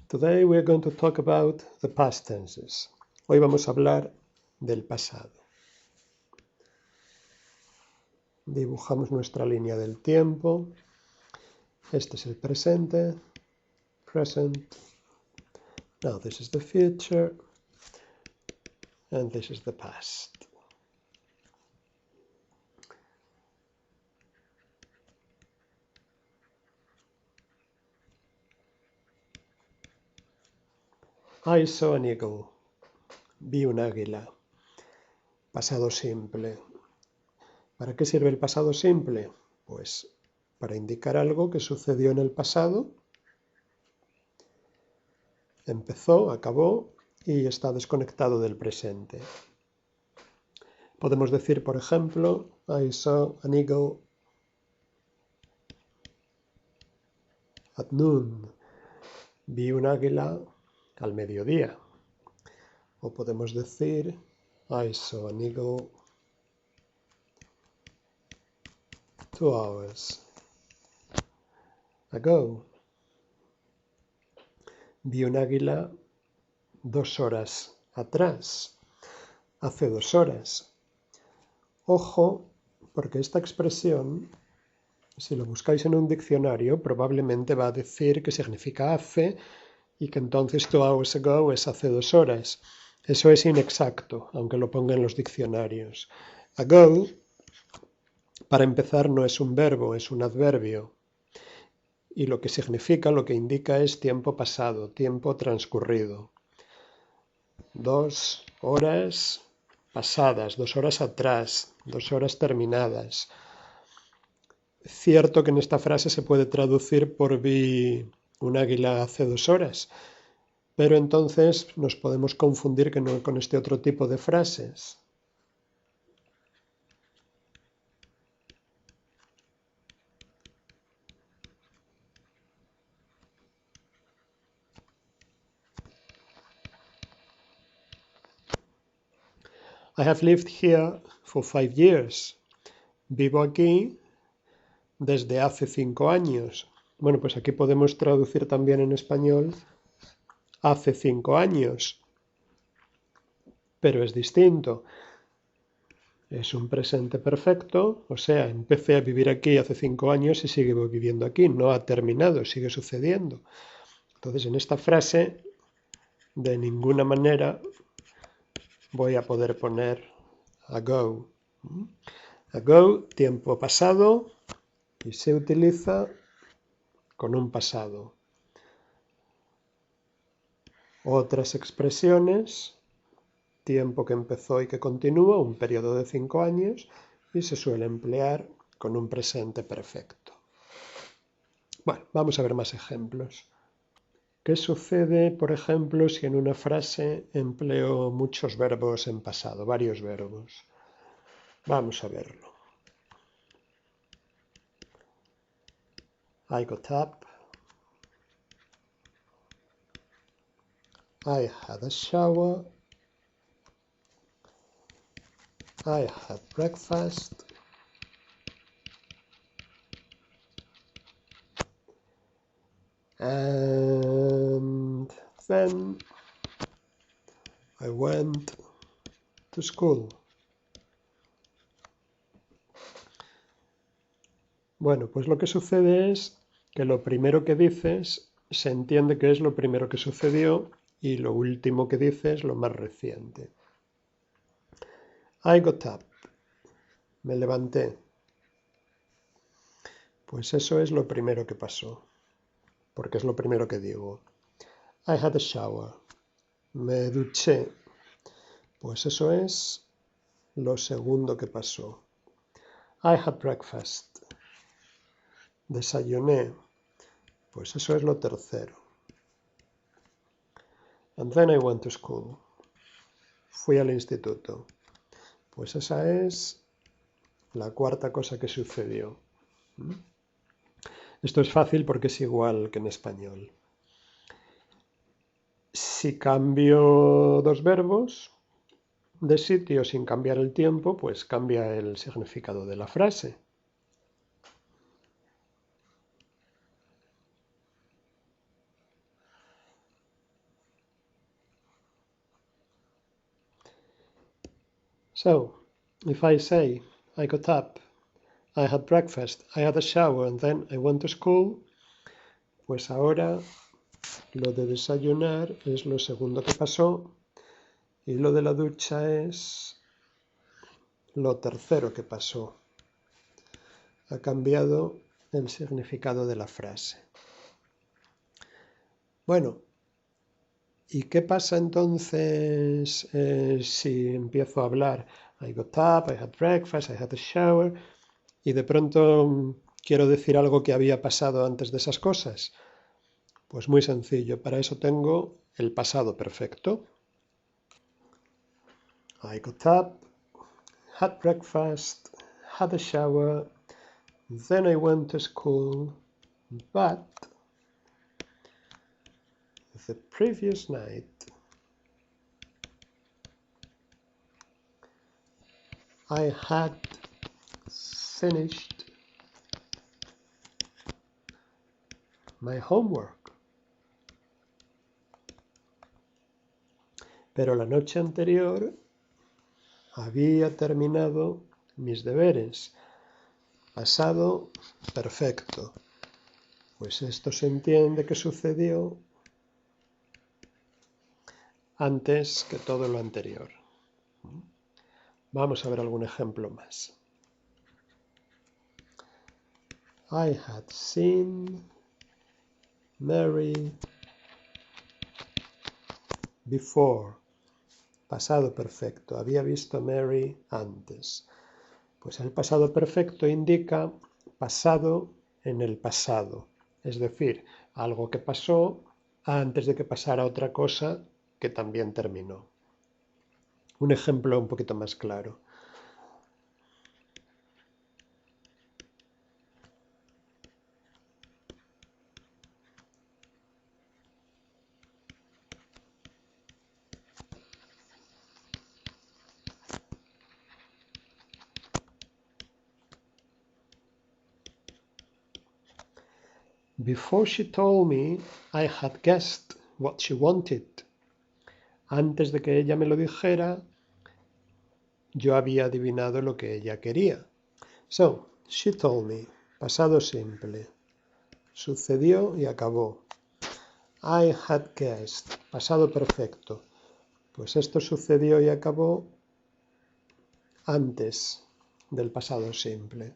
Today we are going to talk about the past tenses. Hoy vamos a hablar del pasado. Dibujamos nuestra línea del tiempo. Este es el presente. Present. Now this is the future. And this is the past. I saw an eagle. Vi un águila. Pasado simple. ¿Para qué sirve el pasado simple? Pues para indicar algo que sucedió en el pasado, empezó, acabó y está desconectado del presente. Podemos decir, por ejemplo, I saw an eagle at noon. Vi un águila al mediodía. O podemos decir, I saw an eagle 2 hours ago. Vi un águila 2 horas atrás, hace 2 horas. Ojo, porque esta expresión, si lo buscáis en un diccionario, probablemente va a decir que significa hace y que entonces 2 hours ago es hace 2 horas. Eso es inexacto, aunque lo ponga en los diccionarios. Ago, para empezar, no es un verbo, es un adverbio. Y lo que significa, lo que indica es tiempo pasado, tiempo transcurrido. 2 horas pasadas, 2 horas atrás, 2 horas terminadas. Cierto que en esta frase se puede traducir por vi un águila hace 2 horas, pero entonces nos podemos confundir con este otro tipo de frases. I have lived here for 5 years. Vivo aquí desde hace 5 años. Bueno, pues aquí podemos traducir también en español hace 5 años. Pero es distinto. Es un presente perfecto, o sea, empecé a vivir aquí hace 5 años y sigo viviendo aquí. No ha terminado, sigue sucediendo. Entonces, en esta frase, de ninguna manera voy a poder poner ago. Ago, tiempo pasado, y se utiliza con un pasado. Otras expresiones, tiempo que empezó y que continúa, un periodo de 5 años, y se suele emplear con un presente perfecto. Bueno, vamos a ver más ejemplos. ¿Qué sucede, por ejemplo, si en una frase empleo muchos verbos en pasado, varios verbos? Vamos a verlo. I got up. I had a shower. I had breakfast. And then I went to school. Bueno, pues lo que sucede es que lo primero que dices se entiende que es lo primero que sucedió y lo último que dices es lo más reciente. I got up. Me levanté. Pues eso es lo primero que pasó, porque es lo primero que digo. I had a shower. Me duché. Pues eso es lo segundo que pasó. I had breakfast. Desayuné. Pues eso es lo tercero. And then I went to school. Fui al instituto. Pues esa es la cuarta cosa que sucedió. Esto es fácil porque es igual que en español. Si cambio dos verbos de sitio sin cambiar el tiempo, pues cambia el significado de la frase. So, if I say, I got up, I had breakfast, I had a shower, and then I went to school, pues ahora lo de desayunar es lo segundo que pasó y lo de la ducha es lo tercero que pasó. Ha cambiado el significado de la frase. Bueno, ¿y qué pasa entonces si empiezo a hablar? I got up, I had breakfast, I had a shower, y de pronto quiero decir algo que había pasado antes de esas cosas? Pues muy sencillo, para eso tengo el pasado perfecto. I got up, had breakfast, had a shower, then I went to school, but the previous night I had finished my homework. Pero la noche anterior había terminado mis deberes. Pasado perfecto. Pues esto se entiende que sucedió antes que todo lo anterior. Vamos a ver algún ejemplo más. I had seen Mary before. Pasado perfecto. Había visto a Mary antes. Pues el pasado perfecto indica pasado en el pasado. Es decir, algo que pasó antes de que pasara otra cosa que también terminó. Un ejemplo un poquito más claro. Before she told me, I had guessed what she wanted. Antes de que ella me lo dijera, yo había adivinado lo que ella quería. So, she told me, pasado simple. Sucedió y acabó. I had guessed, pasado perfecto. Pues esto sucedió y acabó antes del pasado simple.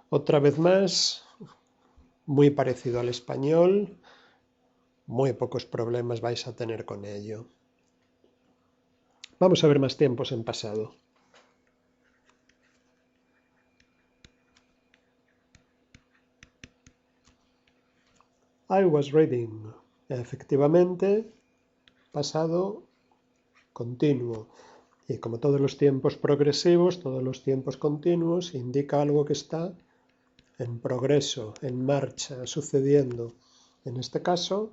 Otra vez más, muy parecido al español, muy pocos problemas vais a tener con ello. Vamos a ver más tiempos en pasado. I was reading. Efectivamente, pasado continuo. Y como todos los tiempos progresivos, todos los tiempos continuos, indica algo que está en progreso, en marcha, sucediendo. En este caso,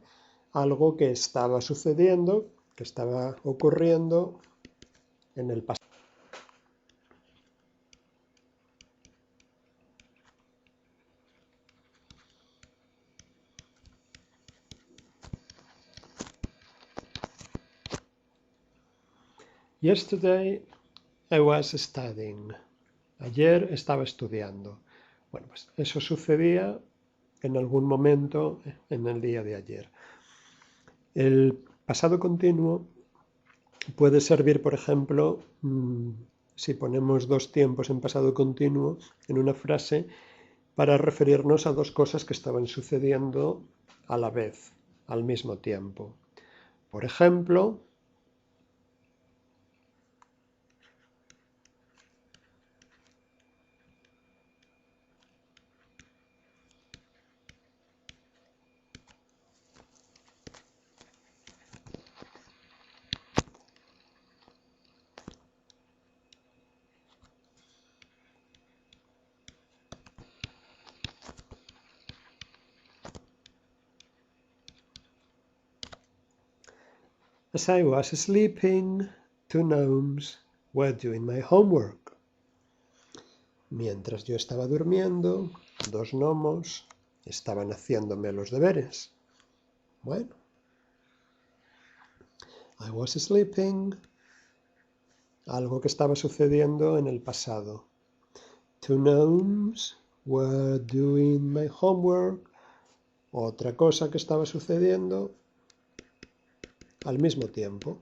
algo que estaba sucediendo, que estaba ocurriendo en el pasado. Yesterday I was studying. Ayer estaba estudiando. Bueno, pues eso sucedía en algún momento en el día de ayer. El pasado continuo puede servir, por ejemplo, si ponemos dos tiempos en pasado continuo en una frase, para referirnos a dos cosas que estaban sucediendo a la vez, al mismo tiempo. Por ejemplo, as I was sleeping, two gnomes were doing my homework. Mientras yo estaba durmiendo, dos gnomos estaban haciéndome los deberes. Bueno, I was sleeping, algo que estaba sucediendo en el pasado. Two gnomes were doing my homework. Otra cosa que estaba sucediendo al mismo tiempo.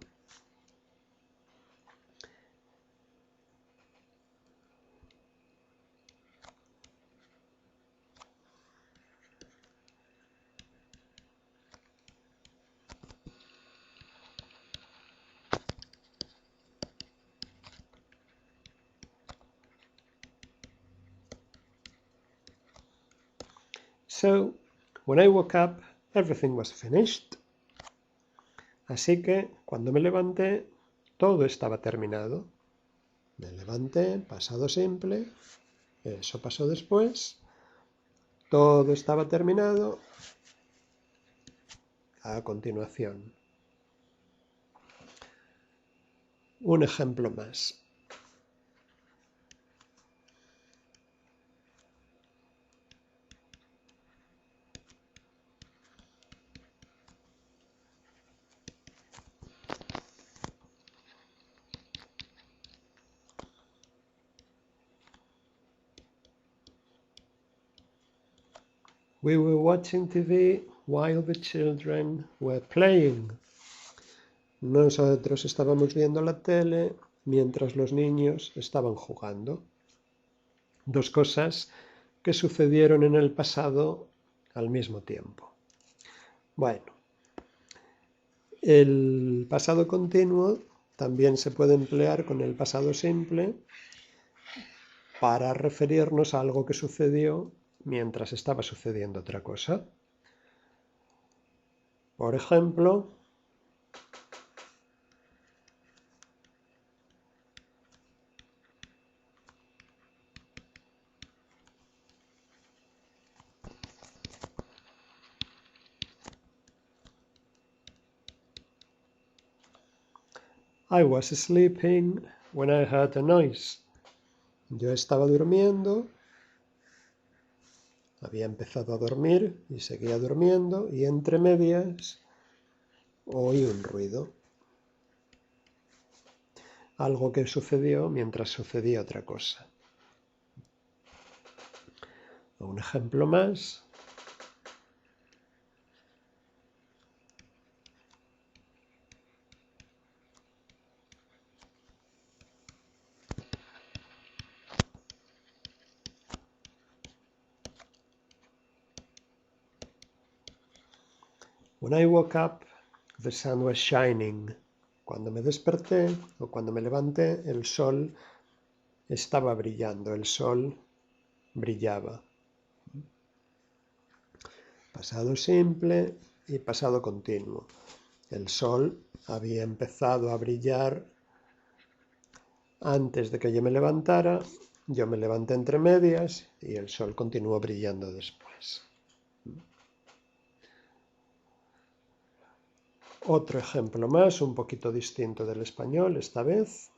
So, when I woke up, everything was finished. Así que, cuando me levanté, todo estaba terminado. Me levanté, pasado simple, eso pasó después, todo estaba terminado a continuación. Un ejemplo más. We were watching TV while the children were playing. Nosotros estábamos viendo la tele mientras los niños estaban jugando. Dos cosas que sucedieron en el pasado al mismo tiempo. Bueno, el pasado continuo también se puede emplear con el pasado simple para referirnos a algo que sucedió mientras estaba sucediendo otra cosa. Por ejemplo, I was sleeping when I heard a noise. Yo estaba durmiendo, había empezado a dormir y seguía durmiendo y entre medias oí un ruido. Algo que sucedió mientras sucedía otra cosa. Un ejemplo más. When I woke up, the sun was shining. Cuando me desperté o cuando me levanté, el sol estaba brillando, el sol brillaba. Pasado simple y pasado continuo. El sol había empezado a brillar antes de que yo me levantara, yo me levanté entre medias y el sol continuó brillando después. Otro ejemplo más, un poquito distinto del español esta vez.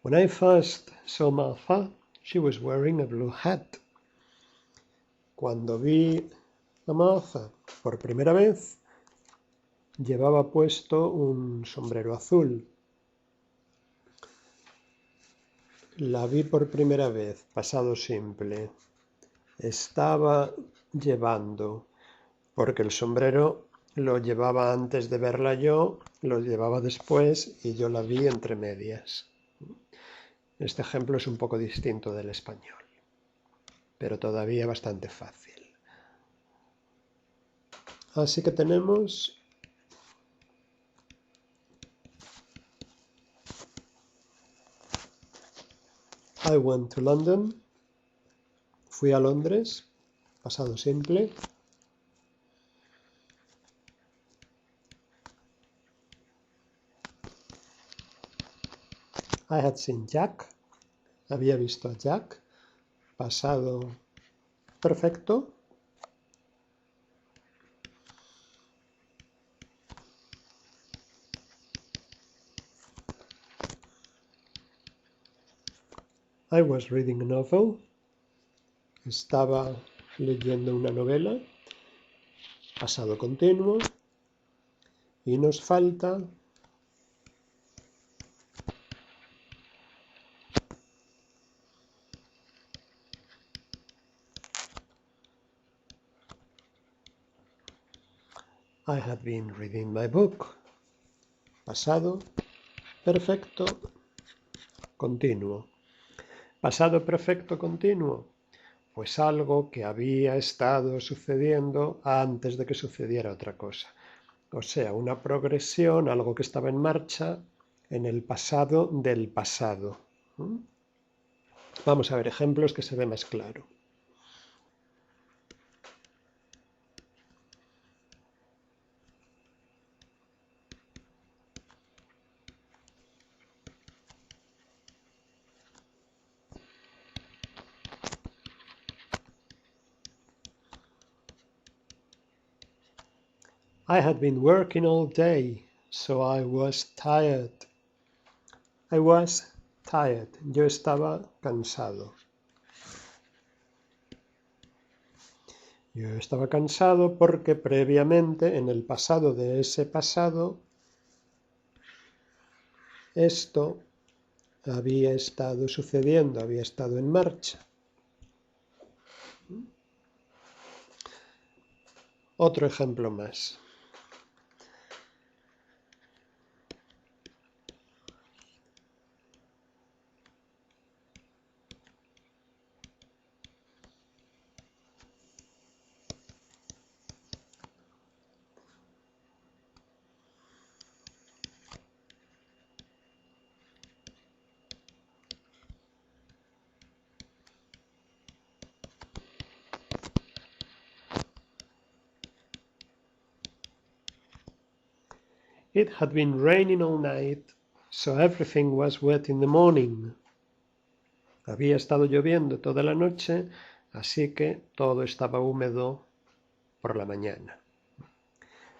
When I first saw Martha, she was wearing a blue hat. Cuando vi a Martha por primera vez, llevaba puesto un sombrero azul. La vi por primera vez, pasado simple. Estaba llevando, porque el sombrero lo llevaba antes de verla yo, lo llevaba después y yo la vi entre medias. Este ejemplo es un poco distinto del español, pero todavía bastante fácil. Así que tenemos I went to London. Fui a Londres, pasado simple. I had seen Jack. Había visto a Jack, pasado perfecto. I was reading a novel. Estaba leyendo una novela. Pasado continuo. Y nos falta I had been reading my book. Pasado perfecto continuo. Pasado perfecto continuo. Pues algo que había estado sucediendo antes de que sucediera otra cosa. O sea, una progresión, algo que estaba en marcha en el pasado del pasado. Vamos a ver ejemplos que se ve más claro. I had been working all day, so I was tired. I was tired. Yo estaba cansado. Yo estaba cansado porque previamente, en el pasado de ese pasado, esto había estado sucediendo, había estado en marcha. Otro ejemplo más. It had been raining all night, so everything was wet in the morning. Había estado lloviendo toda la noche, así que todo estaba húmedo por la mañana.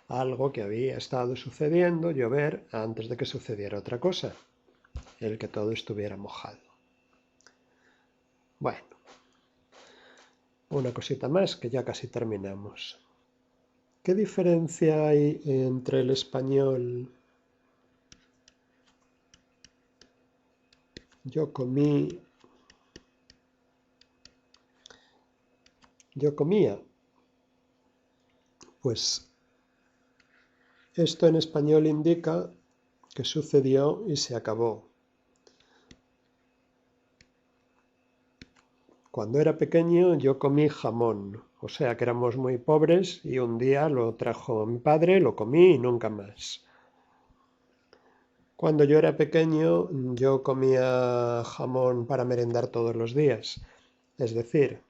Algo que había estado sucediendo, llover, antes de que sucediera otra cosa, el que todo estuviera mojado. Bueno, una cosita más que ya casi terminamos. ¿Qué diferencia hay entre el español yo comí, yo comía? Pues esto en español indica que sucedió y se acabó. Cuando era pequeño yo comí jamón, o sea que éramos muy pobres y un día lo trajo mi padre, lo comí y nunca más. Cuando yo era pequeño yo comía jamón para merendar todos los días. Es decir,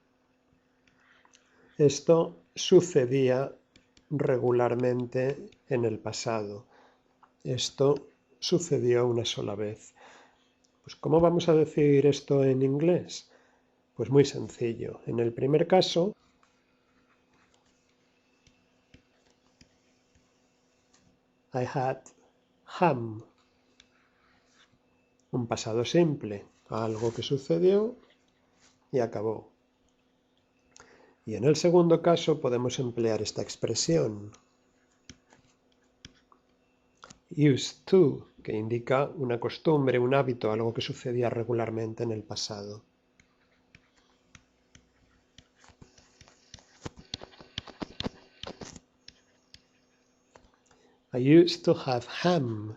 esto sucedía regularmente en el pasado. Esto sucedió una sola vez. Pues ¿cómo vamos a decir esto en inglés? Pues muy sencillo. En el primer caso, I had ham. Un pasado simple, algo que sucedió y acabó. Y en el segundo caso podemos emplear esta expresión, used to, que indica una costumbre, un hábito, algo que sucedía regularmente en el pasado. I used to have ham.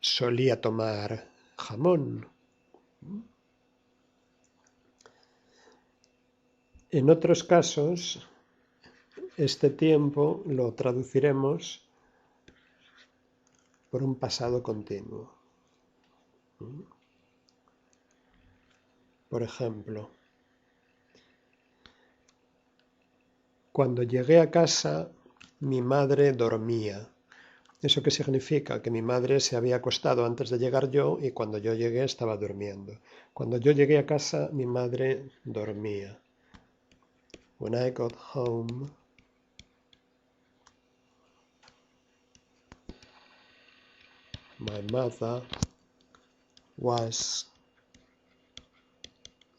Solía tomar jamón. En otros casos, este tiempo lo traduciremos por un pasado continuo. Por ejemplo, cuando llegué a casa, mi madre dormía. ¿Eso qué significa? Que mi madre se había acostado antes de llegar yo y cuando yo llegué estaba durmiendo. Cuando yo llegué a casa, mi madre dormía. When I got home, my mother was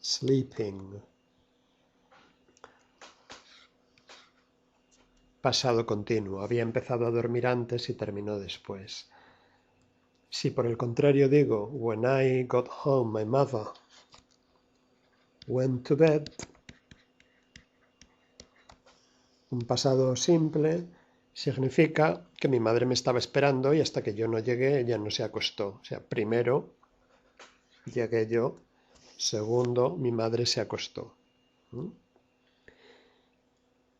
sleeping. Pasado continuo. Había empezado a dormir antes y terminó después. Si por el contrario digo, when I got home, my mother went to bed. Un pasado simple significa que mi madre me estaba esperando y hasta que yo no llegué, ella no se acostó. O sea, primero llegué yo, segundo, mi madre se acostó.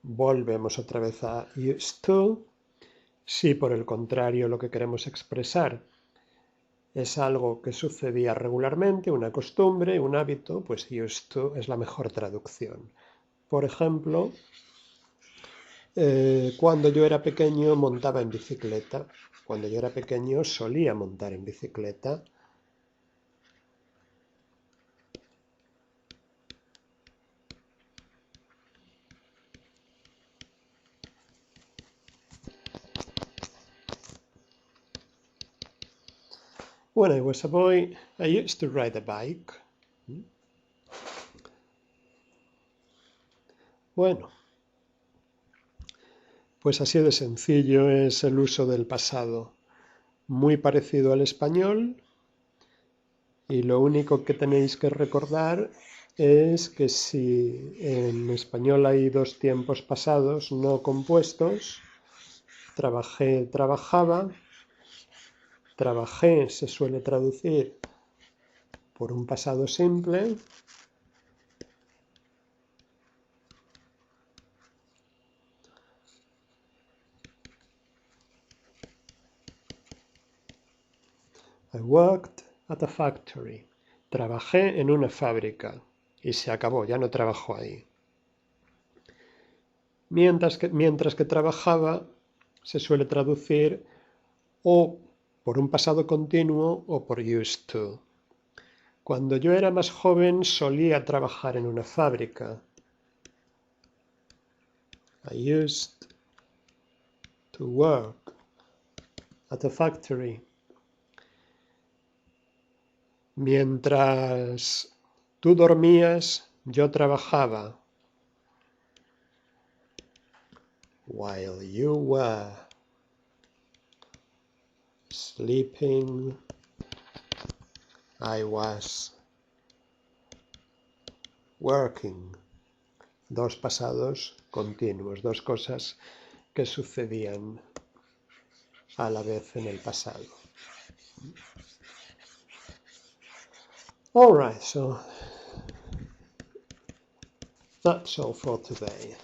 Volvemos otra vez a used to. Si por el contrario lo que queremos expresar es algo que sucedía regularmente, una costumbre, un hábito, pues used to es la mejor traducción. Por ejemplo, cuando yo era pequeño montaba en bicicleta. Cuando yo era pequeño solía montar en bicicleta. When I was a boy, I used to ride a bike. Bueno, pues así de sencillo es el uso del pasado. Muy parecido al español. Y lo único que tenéis que recordar es que si en español hay dos tiempos pasados no compuestos, trabajé, trabajaba, trabajé se suele traducir por un pasado simple. I worked at a factory. Trabajé en una fábrica y se acabó, ya no trabajo ahí. Mientras que trabajaba se suele traducir o por un pasado continuo o por used to. Cuando yo era más joven solía trabajar en una fábrica. I used to work at a factory. Mientras tú dormías, yo trabajaba. While you were sleeping, I was working. Dos pasados continuos, dos cosas que sucedían a la vez en el pasado. All right, so that's all for today.